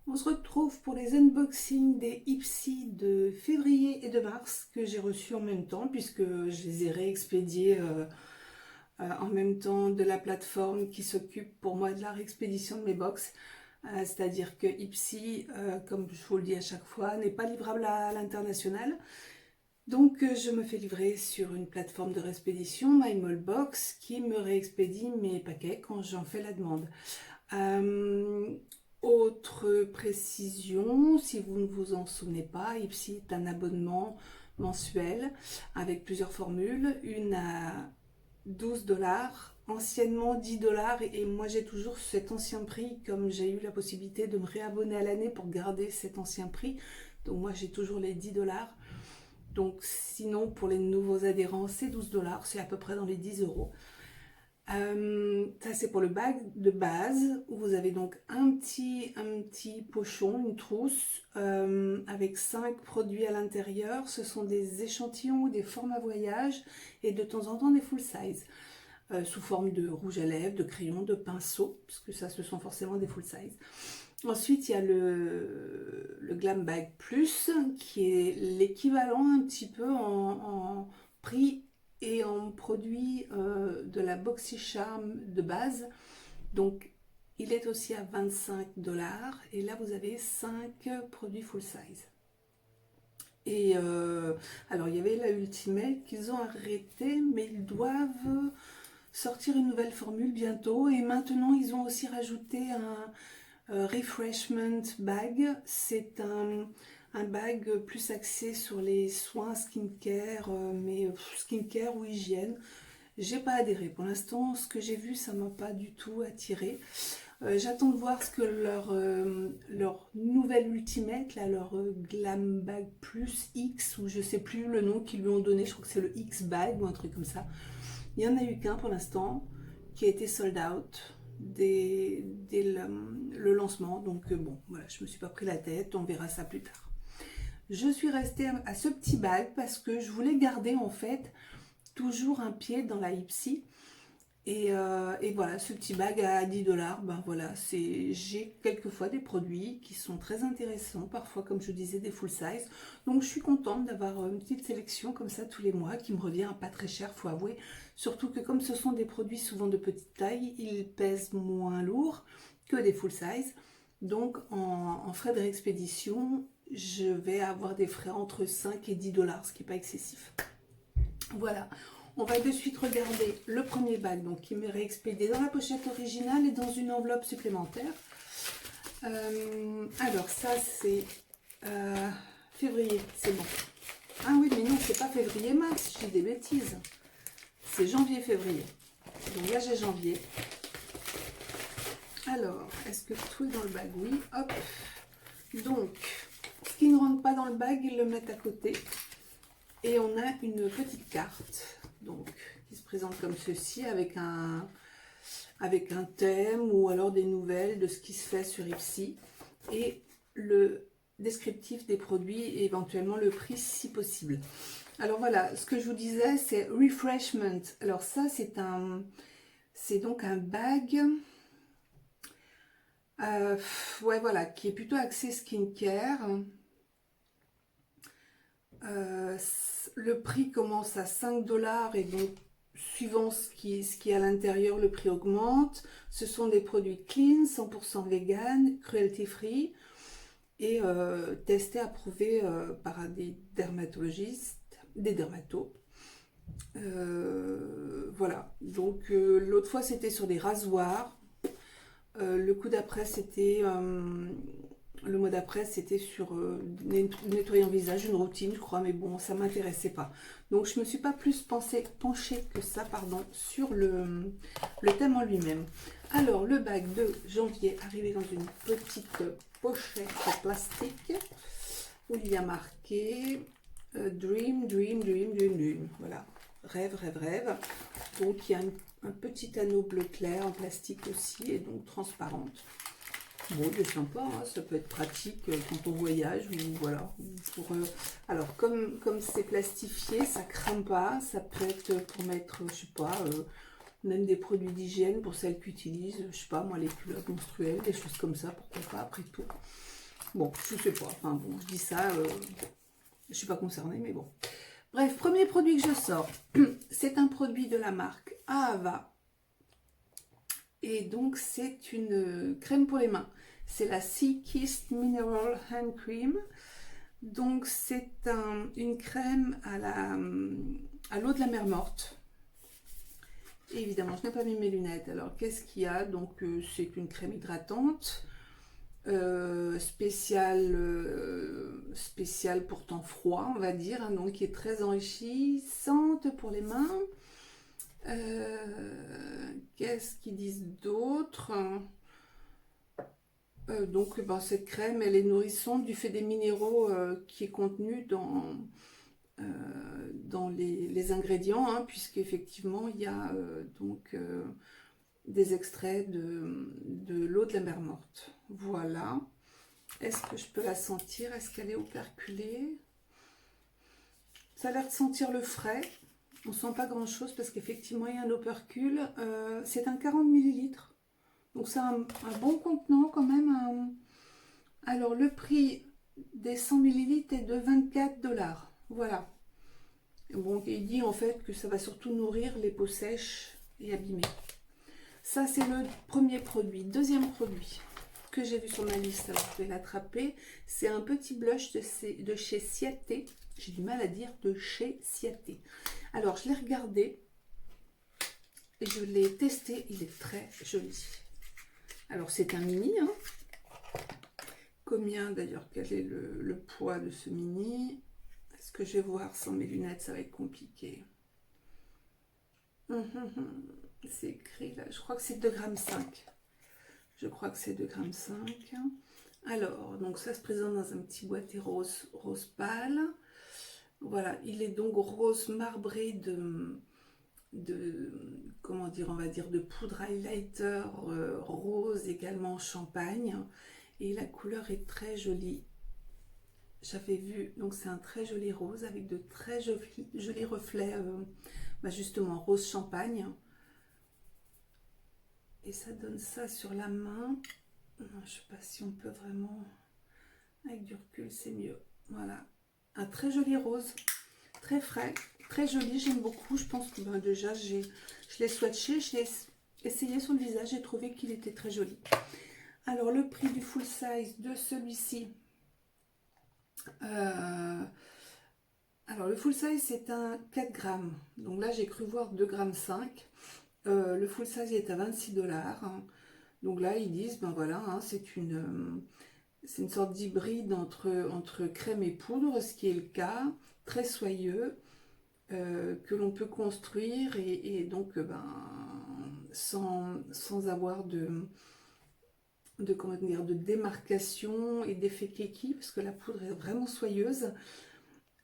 On se retrouve pour les unboxings des Ipsy de février et de mars que j'ai reçus en même temps puisque je les ai réexpédiés en même temps de la plateforme qui s'occupe pour moi de la réexpédition de mes box. C'est-à-dire que Ipsy, comme je vous le dis à chaque fois, n'est pas livrable à l'international. Donc je me fais livrer sur une plateforme de réexpédition, MyMallBox, qui me réexpédie mes paquets quand j'en fais la demande. Euh, Autre précision, si vous ne vous en souvenez pas, Ipsy est un abonnement mensuel avec plusieurs formules, une à 12 $, anciennement 10 $, et moi j'ai toujours cet ancien prix comme j'ai eu la possibilité de me réabonner à l'année pour garder cet ancien prix. Donc moi j'ai toujours les 10 $. Donc sinon pour les nouveaux adhérents c'est 12 $, c'est à peu près dans les 10 €. Ça c'est pour le bag de base où vous avez donc un petit pochon, une trousse avec 5 produits à l'intérieur. Ce sont des échantillons ou des formats voyage et de temps en temps des full size sous forme de rouge à lèvres, de crayon, de pinceau, puisque ça ce sont forcément des full size. Ensuite il y a le Glam Bag Plus qui est l'équivalent un petit peu en prix et en produit de la BoxyCharm de base. Donc il est aussi à 25 $ et là vous avez 5 produits full size. Et alors il y avait la Ultimate qu'ils ont arrêté, mais ils doivent sortir une nouvelle formule bientôt. Et maintenant ils ont aussi rajouté un Refreshment Bag. C'est un bag plus axé sur les soins skincare, mais skincare ou hygiène. J'ai pas adhéré. Pour l'instant, ce que j'ai vu, ça m'a pas du tout attiré. J'attends de voir ce que leur nouvelle Ultimate, là, leur Glam Bag Plus X, ou je sais plus le nom qu'ils lui ont donné, je crois que c'est le X Bag ou un truc comme ça. Il n'y en a eu qu'un pour l'instant, qui a été sold out dès le lancement. Donc bon, voilà, je me suis pas pris la tête, on verra ça plus tard. Je suis restée à ce petit bag parce que je voulais garder en fait toujours un pied dans la Ipsy. Et voilà, ce petit bag à 10 $, ben voilà, j'ai quelquefois des produits qui sont très intéressants, parfois comme je disais des full size. Donc je suis contente d'avoir une petite sélection comme ça tous les mois qui me revient pas très cher, faut avouer. Surtout que comme ce sont des produits souvent de petite taille, ils pèsent moins lourd que des full size. Donc en frais de réexpédition, je vais avoir des frais entre 5 et 10 $, ce qui n'est pas excessif. Voilà, on va de suite regarder le premier bag donc, qui m'est réexpédié dans la pochette originale et dans une enveloppe supplémentaire. Alors ça c'est février, c'est bon. Ah oui mais non, c'est pas février-mars, j'ai des bêtises. C'est janvier-février. Donc là j'ai janvier. Alors, est-ce que tout est dans le bag? Oui, hop. Donc, ce qui ne rentre pas dans le bag, ils le mettent à côté. Et on a une petite carte donc, qui se présente comme ceci avec un thème ou alors des nouvelles de ce qui se fait sur Ipsy et le descriptif des produits et éventuellement le prix si possible. Alors voilà, ce que je vous disais c'est Refreshment. Alors ça c'est donc un bag ouais voilà qui est plutôt axé skincare. Le prix commence à 5 $ et donc suivant ce qui est à l'intérieur, le prix augmente. Ce sont des produits clean, 100% vegan, cruelty free et testés, approuvés par des dermatologistes, des dermatos. Voilà, donc l'autre fois c'était sur des rasoirs. Le coup d'après c'était le mois d'après, c'était sur nettoyer un visage, une routine, je crois, mais bon, ça m'intéressait pas. Donc, je me suis pas plus penchée que ça, pardon, sur le thème en lui-même. Alors, le bag de janvier, arrivé dans une petite pochette plastique, où il y a marqué Dream, Dream, Dream, Dream, Dream. Voilà, rêve, rêve, rêve. Donc, il y a un petit anneau bleu clair en plastique aussi, et donc transparente. Bon, c'est sympa, hein, ça peut être pratique quand on voyage ou voilà. Alors, comme c'est plastifié, ça crame pas, ça peut être pour mettre, je sais pas, même des produits d'hygiène pour celles qui utilisent, je sais pas moi, les culottes menstruelles, des choses comme ça, pourquoi pas, après tout. Bon, je sais pas, enfin bon, je dis ça, je suis pas concernée, mais bon. Bref, premier produit que je sors, c'est un produit de la marque Ahava. Et donc, c'est une crème pour les mains. C'est la Sea Kissed Mineral Hand Cream. Donc, c'est une crème à l'eau de la mer Morte. Et évidemment, je n'ai pas mis mes lunettes. Alors, qu'est-ce qu'il y a? Donc, c'est une crème hydratante. Spéciale pour temps froid, on va dire, hein, donc qui est très enrichissante pour les mains. Qu'est-ce qu'ils disent d'autre? Donc ben, cette crème elle est nourrissante du fait des minéraux qui est contenu dans les ingrédients, hein, puisqu'effectivement il y a donc des extraits de l'eau de la mer Morte. Voilà. Est-ce que je peux la sentir? Est-ce qu'elle est operculée? Ça a l'air de sentir le frais. On sent pas grand chose parce qu'effectivement il y a un opercule. C'est un 40 ml. Donc c'est un bon contenant quand même. Alors le prix des 100 ml est de 24 $. Voilà. Bon, il dit en fait que ça va surtout nourrir les peaux sèches et abîmées. Ça c'est le premier produit. Deuxième produit que j'ai vu sur ma liste, alors je vais l'attraper. C'est un petit blush de chez Ciaté. J'ai du mal à dire de chez Ciaté. Alors je l'ai regardé et je l'ai testé. Il est très joli. Alors c'est un mini, hein. Combien d'ailleurs, quel est le poids de ce mini? Est-ce que je vais voir sans mes lunettes? Ça va être compliqué. C'est écrit là, je crois que c'est 2,5 g. Je crois que c'est 2,5 g. Alors, donc ça se présente dans un petit boîtier rose pâle. Voilà, il est donc rose marbré de comment dire, on va dire de poudre highlighter rose également champagne. Et la couleur est très jolie. J'avais vu, donc c'est un très joli rose avec de très jolis reflets, justement rose champagne. Et ça donne ça sur la main. Je ne sais pas si on peut vraiment, avec du recul c'est mieux. Voilà, un très joli rose, très frais, très joli, j'aime beaucoup. Je pense que déjà je l'ai swatché, je l'ai essayé sur le visage, j'ai trouvé qu'il était très joli. Alors le prix du full size de celui-ci, alors le full size c'est un 4 grammes, donc là j'ai cru voir 2,5 g. Le full size est à 26 $, hein. Donc là ils disent ben voilà, hein, c'est une sorte d'hybride entre crème et poudre, ce qui est le cas, très soyeux, que l'on peut construire et donc sans avoir comment dire, de démarcation et d'effet keki, parce que la poudre est vraiment soyeuse,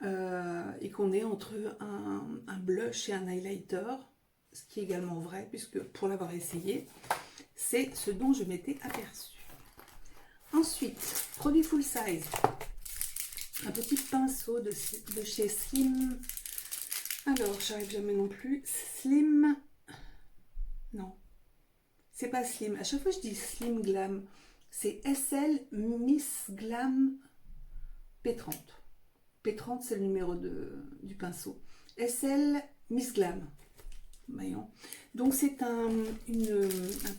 et qu'on est entre un blush et un highlighter, ce qui est également vrai, puisque pour l'avoir essayé, c'est ce dont je m'étais aperçue. Ensuite, produit full size, un petit pinceau de chez Slim. Alors, j'arrive jamais non plus. Slim, non, c'est pas Slim. À chaque fois, je dis Slim Glam. C'est SL Miss Glam P30. P30, c'est le numéro du pinceau. SL Miss Glam. Voyons. Donc, c'est un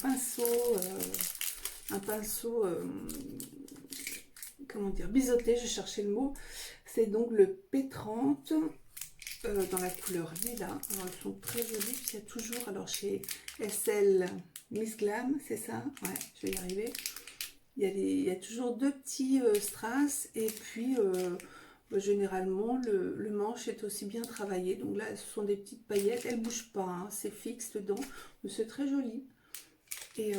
pinceau, comment dire, biseauté, je cherchais le mot. C'est donc le P30 dans la couleur lilas. Alors, elles sont très jolies. Il y a toujours, alors chez SL Miss Glam, c'est ça? Ouais, je vais y arriver. Il y a toujours deux petits strass et puis généralement le manche est aussi bien travaillé. Donc là, ce sont des petites paillettes. Elles ne bougent pas, hein, c'est fixe dedans. Mais c'est très joli. Et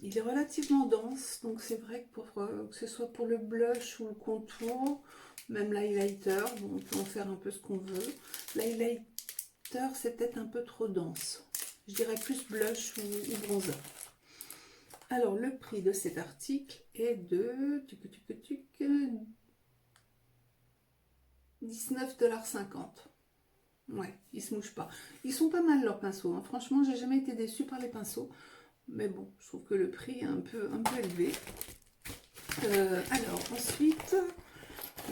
il est relativement dense. Donc c'est vrai que que ce soit pour le blush ou le contour, même l'highlighter, bon, on peut en faire un peu ce qu'on veut. L'highlighter, c'est peut-être un peu trop dense. Je dirais plus blush ou bronzer. Alors, le prix de cet article est de 19,50 $. Ouais, ils se mouchent pas. Ils sont pas mal leurs pinceaux, hein. Franchement, j'ai jamais été déçue par les pinceaux. Mais bon, je trouve que le prix est un peu élevé. Alors, ensuite,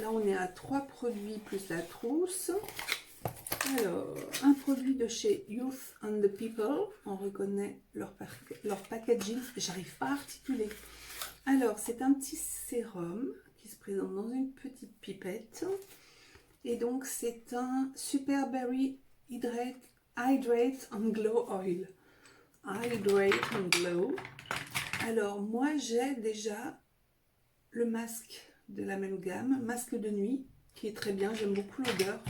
là on est à 3 produits plus la trousse. Alors, un produit de chez Youth and the People. On reconnaît leur packaging. J'arrive pas à articuler. Alors, c'est un petit sérum qui se présente dans une petite pipette. Et donc, c'est un Super Berry Hydrate and Glow Oil. Hydrate and Glow. Alors, moi, j'ai déjà le masque de la même gamme, masque de nuit, qui est très bien. J'aime beaucoup l'odeur.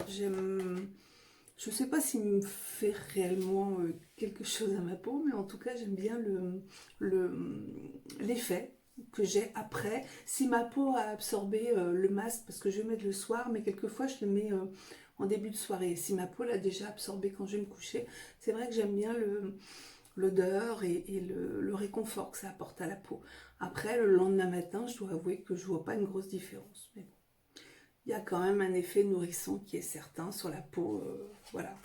J'aime... Je ne sais pas s'il me fait réellement quelque chose à ma peau, mais en tout cas, j'aime bien l'effet que j'ai après. Si ma peau a absorbé le masque, parce que je vais mettre le soir, mais quelquefois, je le mets en début de soirée. Si ma peau l'a déjà absorbé quand je vais me coucher, c'est vrai que j'aime bien l'odeur et le réconfort que ça apporte à la peau. Après, le lendemain matin, je dois avouer que je ne vois pas une grosse différence. Mais bon. Il y a quand même un effet nourrissant qui est certain sur la peau. Voilà.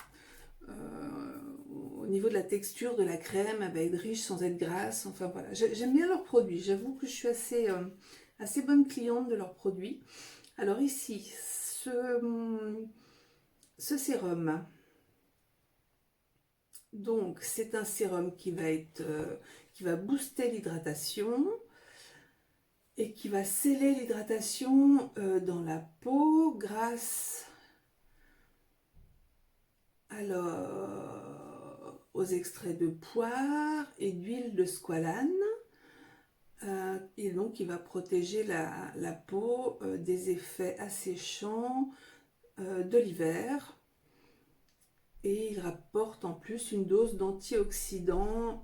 Au niveau de la texture de la crème, elle va être riche sans être grasse. Enfin voilà, j'aime bien leurs produits. J'avoue que je suis assez bonne cliente de leurs produits. Alors ici, ce sérum, donc c'est un sérum qui va booster l'hydratation et qui va sceller l'hydratation dans la peau grâce aux extraits de poire et d'huile de squalane. Et donc il va protéger la peau des effets asséchants de l'hiver. Et il rapporte en plus une dose d'antioxydants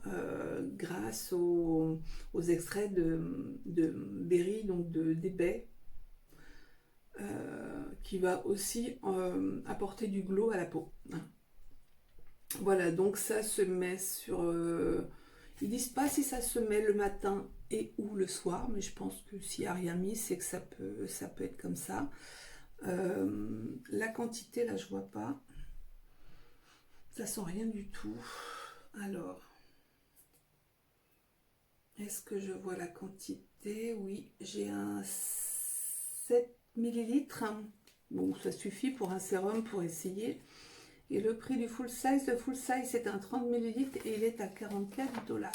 grâce aux extraits de berry, donc des baies, qui va aussi apporter du glow à la peau. Voilà, donc ça se met sur... ils disent pas si ça se met le matin et ou le soir, mais je pense que s'il n'y a rien mis, c'est que ça peut être comme ça. La quantité, là, je vois pas. Ça sent rien du tout. Alors, est-ce que je vois la quantité? Oui, j'ai un 7 millilitres. Bon, ça suffit pour un sérum pour essayer. Et le prix du full size, le full size c'est un 30 millilitres et il est à 44 $.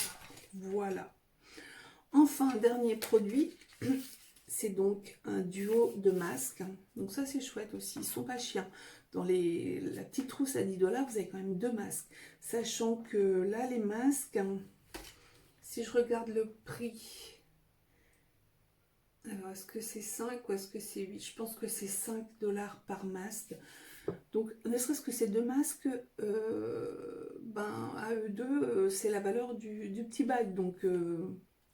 Voilà. Enfin, dernier produit, c'est donc un duo de masques. Donc ça c'est chouette aussi, ils sont pas chiens. Dans la petite trousse à 10 $, vous avez quand même 2 masques. Sachant que là, les masques, si je regarde le prix, alors est-ce que c'est 5 ou est-ce que c'est 8? Je pense que c'est 5 $ par masque. Donc, ne serait-ce que ces 2 masques, à eux deux, c'est la valeur du petit bag. Donc,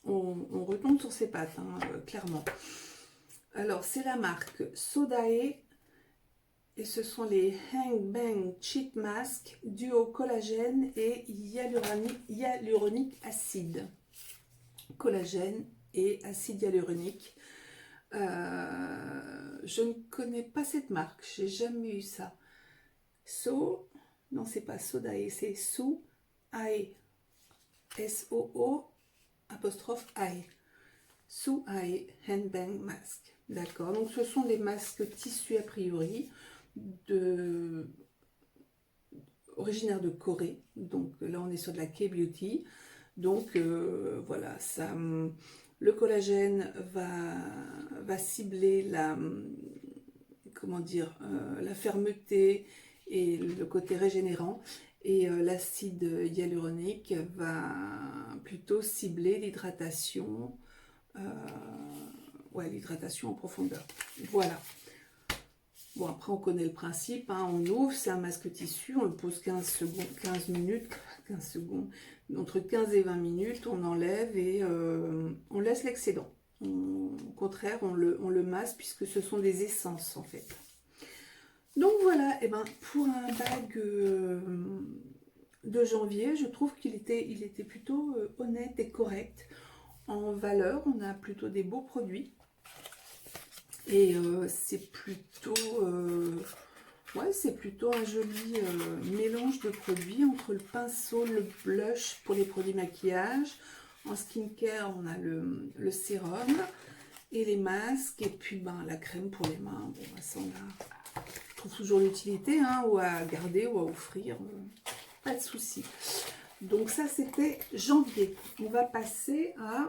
on retombe sur ses pattes, hein, clairement. Alors, c'est la marque Sodae. Et ce sont les Hang Bang Cheat Mask Duo Collagène et hyaluronique acide. Collagène et acide hyaluronique. Je ne connais pas cette marque, j'ai jamais eu ça. Non, c'est pas Sodae, c'est Soo-Ae. S-O-O apostrophe Ae. Soo-Ae Handbang Mask. D'accord, donc ce sont des masques tissus a priori originaires de Corée. Donc là, on est sur de la K-Beauty. Donc voilà, ça, le collagène va cibler la fermeté et le côté régénérant, et l'acide hyaluronique va plutôt cibler l'hydratation, l'hydratation en profondeur. Voilà. Bon, après on connaît le principe, hein, on ouvre, c'est un masque tissu, on le pose 15 secondes, 15 minutes, 15 secondes, entre 15 et 20 minutes, on enlève et on laisse l'excédent. Au contraire, on le masse puisque ce sont des essences en fait. Donc voilà, et pour un bag de janvier, je trouve qu'il était plutôt honnête et correct. En valeur, on a plutôt des beaux produits. Et c'est plutôt Ouais, c'est plutôt un joli mélange de produits entre le pinceau, le blush pour les produits maquillage. En skincare, on a le sérum et les masques. Et puis ben, la crème pour les mains. Bon, ben, ça, je trouve toujours l'utilité, hein, ou à garder ou à offrir. Pas de souci. Donc ça, c'était janvier. On va passer à...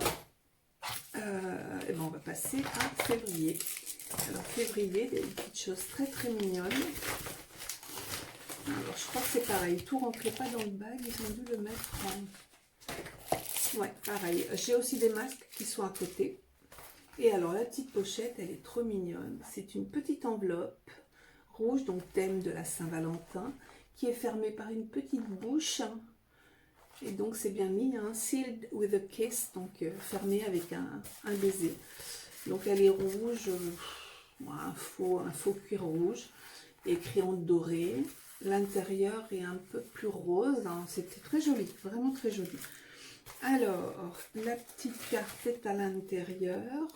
on va passer à février. Alors février, des petites choses très très mignonnes. Alors je crois que c'est pareil, tout rentrait pas dans le bag, ils ont dû le mettre en... Ouais, pareil. J'ai aussi des masques qui sont à côté. Et alors la petite pochette, elle est trop mignonne. C'est une petite enveloppe rouge, donc thème de la Saint-Valentin, qui est fermée par une petite bouche. Et donc c'est bien mis, hein, sealed with a kiss, donc fermée avec un baiser. Donc elle est rouge, un faux cuir rouge, écrit en doré. L'intérieur est un peu plus rose, hein. C'était très joli, vraiment très joli. Alors, la petite carte est à l'intérieur.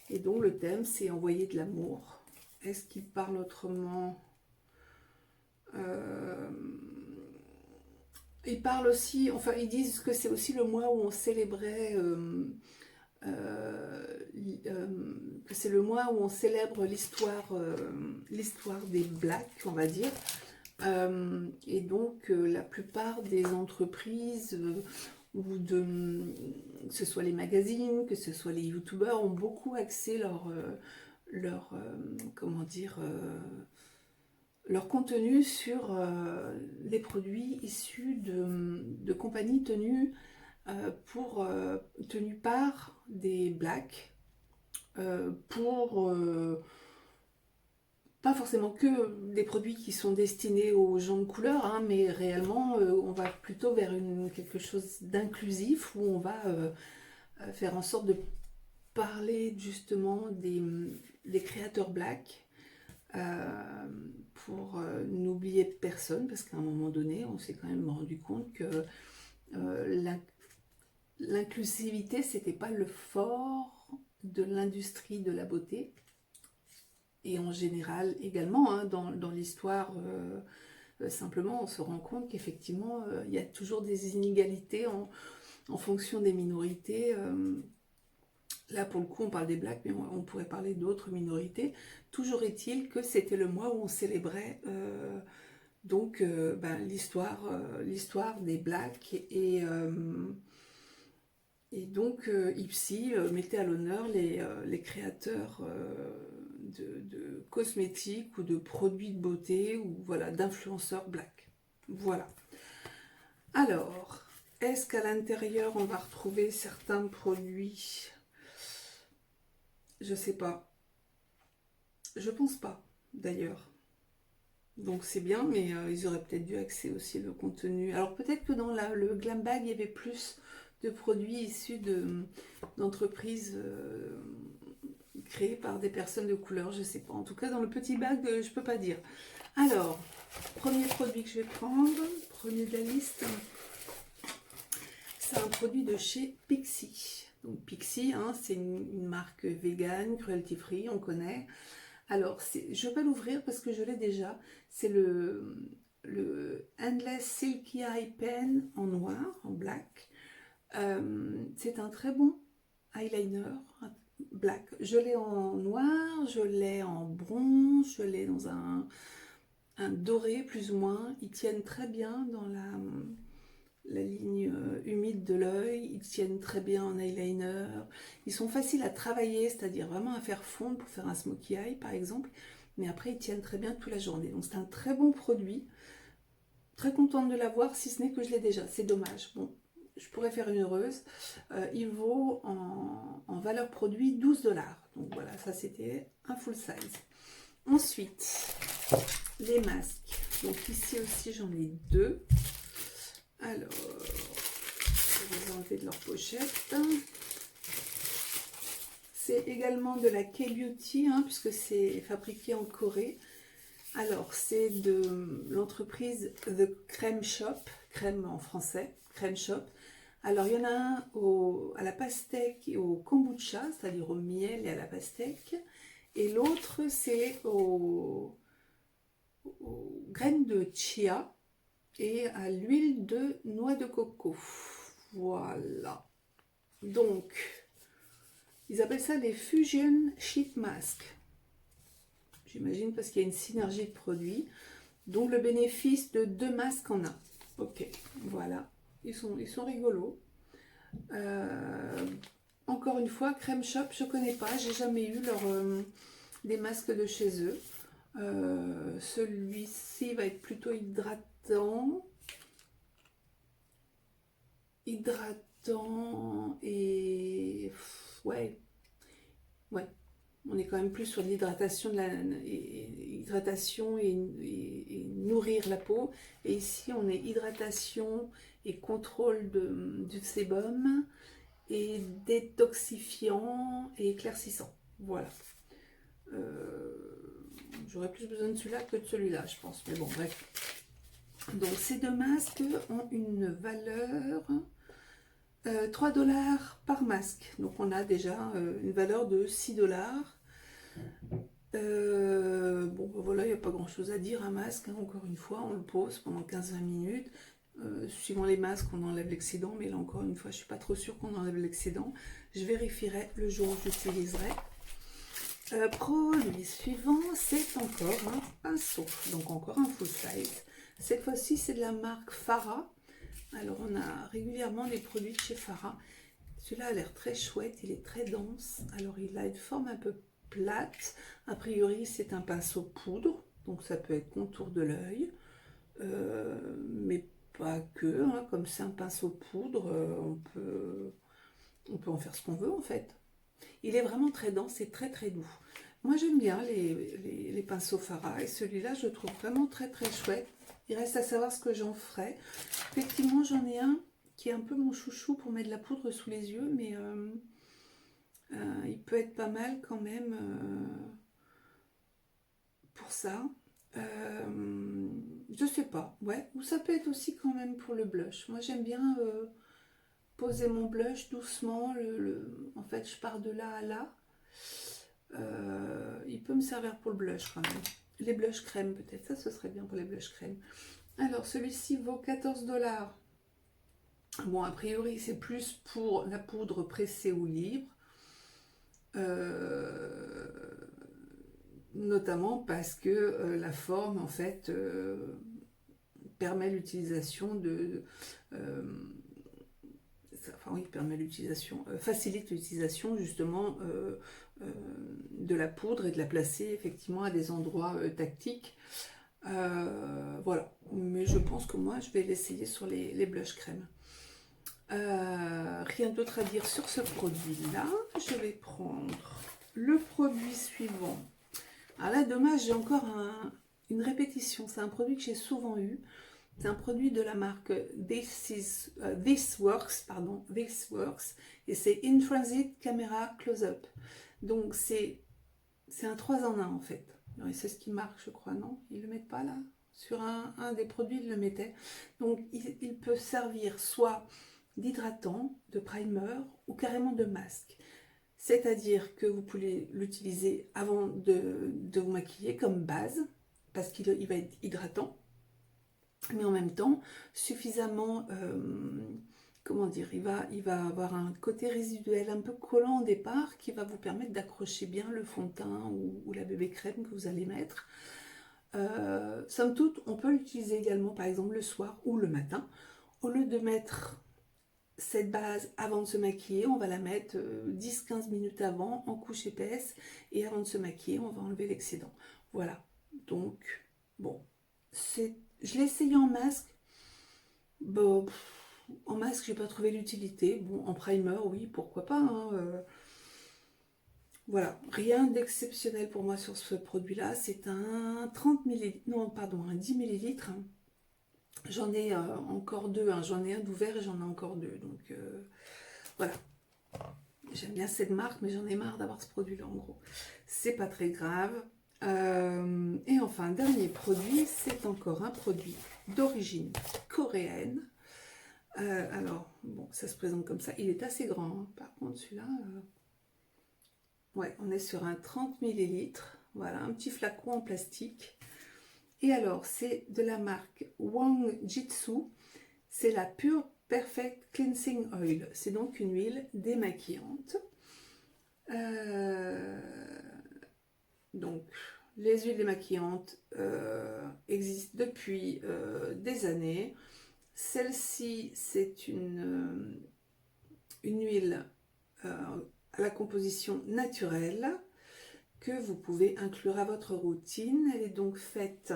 Et donc le thème, c'est envoyer de l'amour. Est-ce qu'il parle autrement? Ils parlent aussi, enfin ils disent que c'est aussi le mois où on célébrait, que c'est le mois où on célèbre l'histoire des Blacks, on va dire. Et donc la plupart des entreprises ou que ce soit les magazines, que ce soit les youtubeurs, ont beaucoup axé comment dire, leur contenu sur les produits issus de compagnies tenues tenues par des Blacks pour pas forcément que des produits qui sont destinés aux gens de couleur, hein, mais réellement on va plutôt vers quelque chose d'inclusif où on va faire en sorte de parler justement des créateurs Black pour n'oublier personne, parce qu'à un moment donné on s'est quand même rendu compte que l'inclusivité c'était pas le fort de l'industrie de la beauté. Et en général également, hein, dans l'histoire, simplement on se rend compte qu'effectivement il y a toujours des inégalités en fonction des minorités. Là pour le coup on parle des Blacks, mais on pourrait parler d'autres minorités. Toujours est-il que c'était le mois où on célébrait l'histoire des Blacks et donc Ipsy mettait à l'honneur les créateurs de cosmétiques ou de produits de beauté ou voilà, d'influenceurs Black. Voilà. Alors, est-ce qu'à l'intérieur on va retrouver certains produits? Je sais pas. Je pense pas d'ailleurs. Donc c'est bien, mais ils auraient peut-être dû axer aussi le contenu. Alors peut-être que dans le Glam Bag, il y avait plus de produits issus d'entreprises créées par des personnes de couleur, je sais pas. En tout cas, dans le petit bag, je peux pas dire. Alors, premier produit que je vais prendre, premier de la liste, c'est un produit de chez Pixi. Donc Pixi, hein, c'est une marque vegan, cruelty free, on connaît. Alors, je vais pas l'ouvrir parce que je l'ai déjà. C'est le Endless Silky Eye Pen en noir, en black. C'est un très bon eyeliner black. Je l'ai en noir, je l'ai en bronze, je l'ai dans un doré plus ou moins. Ils tiennent très bien dans la ligne humide de l'œil, ils tiennent très bien en eyeliner, ils sont faciles à travailler, c'est-à-dire vraiment à faire fondre pour faire un smokey eye par exemple, mais après ils tiennent très bien toute la journée. Donc c'est un très bon produit, très contente de l'avoir, si ce n'est que je l'ai déjà, c'est dommage. Bon, je pourrais faire une heureuse. Il vaut en valeur produit 12 $. Donc voilà, ça c'était un full size. Ensuite, les masques. Donc ici aussi j'en ai deux. Alors, je vais les enlever de leur pochette. C'est également de la K-Beauty, hein, puisque c'est fabriqué en Corée. Alors, c'est de l'entreprise The Crème Shop, crème en français, Crème Shop. Alors, il y en a un à la pastèque et au kombucha, c'est-à-dire au miel et à la pastèque. Et l'autre, c'est aux graines de chia et à l'huile de noix de coco. Voilà. Donc, ils appellent ça les Fusion Sheet Mask. J'imagine parce qu'il y a une synergie de produits. Donc, le bénéfice de 2 masques en un. Ok, voilà. Ils sont rigolos. Encore une fois, Crème Shop, je ne connais pas. J'ai jamais eu des masques de chez eux. Celui-ci va être plutôt hydratant. Hydratant et... Ouais. Ouais. On est quand même plus sur l'hydratation hydratation et nourrir la peau. Et ici, on est hydratation et contrôle du sébum et détoxifiant et éclaircissant. Voilà. J'aurais plus besoin de celui-là que de celui-là, je pense. Mais bon, bref. Donc, ces 2 masques ont une valeur 3 $ par masque. Donc, on a déjà une valeur de 6 $. Bon, ben voilà, il n'y a pas grand chose à dire. Un masque, hein, encore une fois, on le pose pendant 15-20 minutes. Suivant les masques, on enlève l'excédent, mais là encore une fois, je suis pas trop sûre qu'on enlève l'excédent. Je vérifierai le jour où j'utiliserai. Produit suivant, c'est encore un pinceau, donc encore un full size. Cette fois-ci, c'est de la marque Farah. Alors, on a régulièrement des produits de chez Farah. Celui-là a l'air très chouette, il est très dense. Alors, il a une forme un peu plate. A priori, c'est un pinceau poudre, donc ça peut être contour de l'œil, mais pas que. Hein, comme c'est un pinceau poudre, on peut en faire ce qu'on veut en fait. Il est vraiment très dense et très très doux. Moi j'aime bien les pinceaux Farah et celui-là je le trouve vraiment très très chouette. Il reste à savoir ce que j'en ferai. Effectivement j'en ai un qui est un peu mon chouchou pour mettre de la poudre sous les yeux, mais il peut être pas mal quand même pour ça. Je sais pas, ouais. Ou ça peut être aussi quand même pour le blush. Moi j'aime bien poser mon blush doucement. En fait je pars de là à là. Il peut me servir pour le blush quand même. Les blushs crème peut-être, ça ce serait bien pour les blushs crème. Alors celui-ci vaut 14 $. Bon, a priori c'est plus pour la poudre pressée ou libre. Notamment parce que la forme en fait permet l'utilisation enfin oui, permet l'utilisation, facilite l'utilisation justement de la poudre et de la placer effectivement à des endroits tactiques. Voilà, mais je pense que moi je vais l'essayer sur les blush crème. Rien d'autre à dire sur ce produit là. Je vais prendre le produit suivant. Alors là dommage, j'ai encore une répétition. C'est un produit que j'ai souvent eu. C'est un produit de la marque This Works, et c'est In Transit Camera Close-Up. Donc c'est un 3 en 1 en fait. C'est ce qui marque, je crois, non? Ils ne le mettent pas là? Sur un des produits, ils le mettaient. Donc il peut servir soit d'hydratant, de primer ou carrément de masque. C'est-à-dire que vous pouvez l'utiliser avant de vous maquiller comme base, parce qu'il va être hydratant, mais en même temps suffisamment, comment dire, il va avoir un côté résiduel un peu collant au départ qui va vous permettre d'accrocher bien le fond de teint ou la bébé crème que vous allez mettre. Somme toute, on peut l'utiliser également par exemple le soir ou le matin. Au lieu de mettre cette base avant de se maquiller, on va la mettre 10-15 minutes avant en couche épaisse, et avant de se maquiller on va enlever l'excédent. Voilà, donc bon, je l'ai essayé en masque. Bon, en masque j'ai pas trouvé l'utilité. Bon, en primer oui, pourquoi pas, hein, voilà, rien d'exceptionnel pour moi sur ce produit là. C'est un 30 ml, non pardon, un 10 ml. J'en ai encore 2, hein. J'en ai un d'ouvert et j'en ai encore 2, donc voilà. J'aime bien cette marque, mais j'en ai marre d'avoir ce produit-là, en gros. C'est pas très grave. Et enfin, dernier produit, c'est encore un produit d'origine coréenne. Alors, bon, ça se présente comme ça. Il est assez grand, hein. Par contre, celui-là... Ouais, on est sur un 30 ml. Voilà, un petit flacon en plastique. Et alors, c'est de la marque Wang Jitsu. C'est la Pure Perfect Cleansing Oil. C'est donc une huile démaquillante. Donc, les huiles démaquillantes existent depuis des années. Celle-ci, c'est une huile à la composition naturelle que vous pouvez inclure à votre routine. Elle est donc faite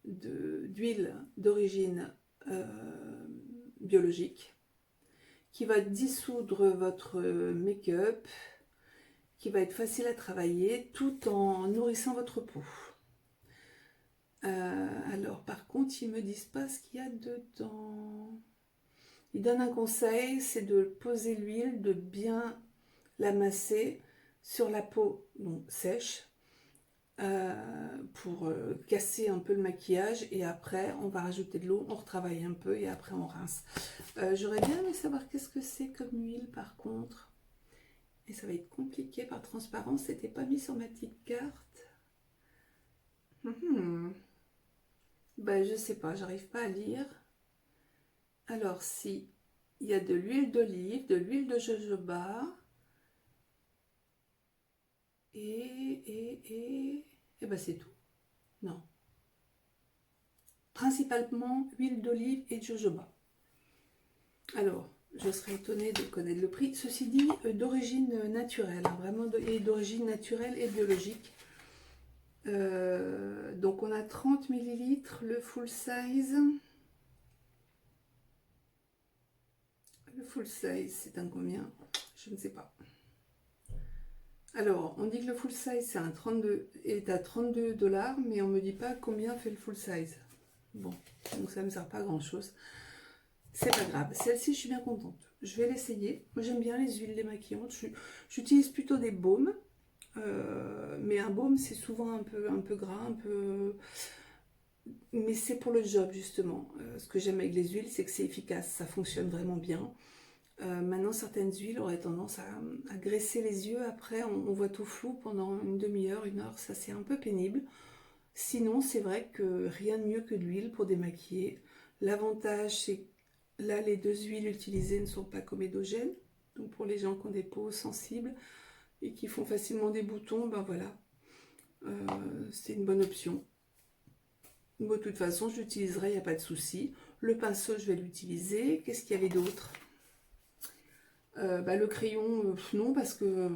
d'huile d'origine biologique qui va dissoudre votre make-up, qui va être facile à travailler tout en nourrissant votre peau. Alors par contre, ils ne me disent pas ce qu'il y a dedans. Ils donnent un conseil, c'est de poser l'huile, de bien la masser sur la peau donc sèche pour casser un peu le maquillage, et après on va rajouter de l'eau, on retravaille un peu et après on rince. J'aurais bien aimé savoir qu'est-ce que c'est comme huile par contre, et ça va être compliqué par transparence, c'était pas mis sur ma petite carte. Ben, je sais pas, j'arrive pas à lire. Alors si, il y a de l'huile d'olive, de l'huile de jojoba, et ben c'est tout. Non. Principalement huile d'olive et de jojoba. Alors, je serais étonnée de connaître le prix. Ceci dit, d'origine naturelle, hein, vraiment d'origine naturelle et biologique. Donc on a 30 ml, le full size. Le full size, c'est un combien? Je ne sais pas. Alors, on dit que le full size c'est un 32, est à 32 $, mais on ne me dit pas combien fait le full size. Bon, donc ça ne me sert pas à grand chose. C'est pas grave. Celle-ci, je suis bien contente. Je vais l'essayer. Moi, j'aime bien les huiles démaquillantes. J'utilise plutôt des baumes. Mais un baume, c'est souvent un peu gras, un peu... Mais c'est pour le job, justement. Ce que j'aime avec les huiles, c'est que c'est efficace. Ça fonctionne vraiment bien. Maintenant, certaines huiles auraient tendance à graisser les yeux. Après, on voit tout flou pendant une demi-heure, une heure. Ça, c'est un peu pénible. Sinon, c'est vrai que rien de mieux que de l'huile pour démaquiller. L'avantage, c'est que là, les deux huiles utilisées ne sont pas comédogènes. Donc, pour les gens qui ont des peaux sensibles et qui font facilement des boutons, ben voilà, c'est une bonne option. Bon, de toute façon, je l'utiliserai, il n'y a pas de souci. Le pinceau, je vais l'utiliser. Qu'est-ce qu'il y avait d'autre? Le crayon, non, parce que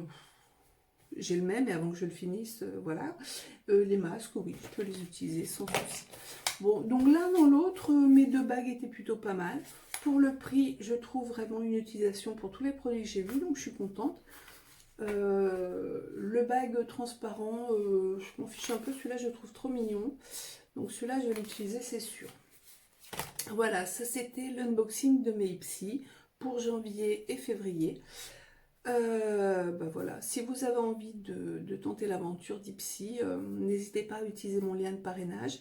j'ai le même, et avant que je le finisse, voilà. Les masques, oui, je peux les utiliser sans souci. Bon, donc l'un dans l'autre, mes deux bagues étaient plutôt pas mal. Pour le prix, je trouve vraiment une utilisation pour tous les produits que j'ai vus, donc je suis contente. Le bag transparent, je m'en fiche un peu, celui-là je le trouve trop mignon. Donc celui-là, je vais l'utiliser, c'est sûr. Voilà, ça c'était l'unboxing de mes Ipsy pour janvier et février. Voilà, si vous avez envie de tenter l'aventure d'Ipsy, n'hésitez pas à utiliser mon lien de parrainage,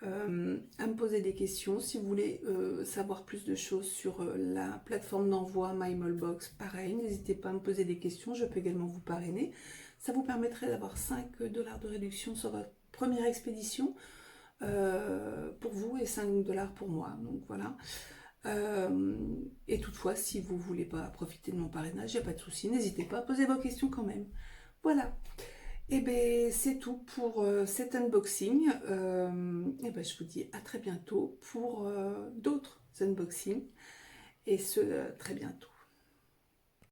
à me poser des questions. Si vous voulez savoir plus de choses sur la plateforme d'envoi MyMallbox, pareil, n'hésitez pas à me poser des questions, je peux également vous parrainer. Ça vous permettrait d'avoir 5 $ de réduction sur votre première expédition pour vous et 5 $ pour moi. Donc voilà. Et toutefois, si vous ne voulez pas profiter de mon parrainage, il n'y a pas de souci, n'hésitez pas à poser vos questions quand même. Voilà. Et bien c'est tout pour cet unboxing. Et ben je vous dis à très bientôt pour d'autres unboxings. Et ce, très bientôt.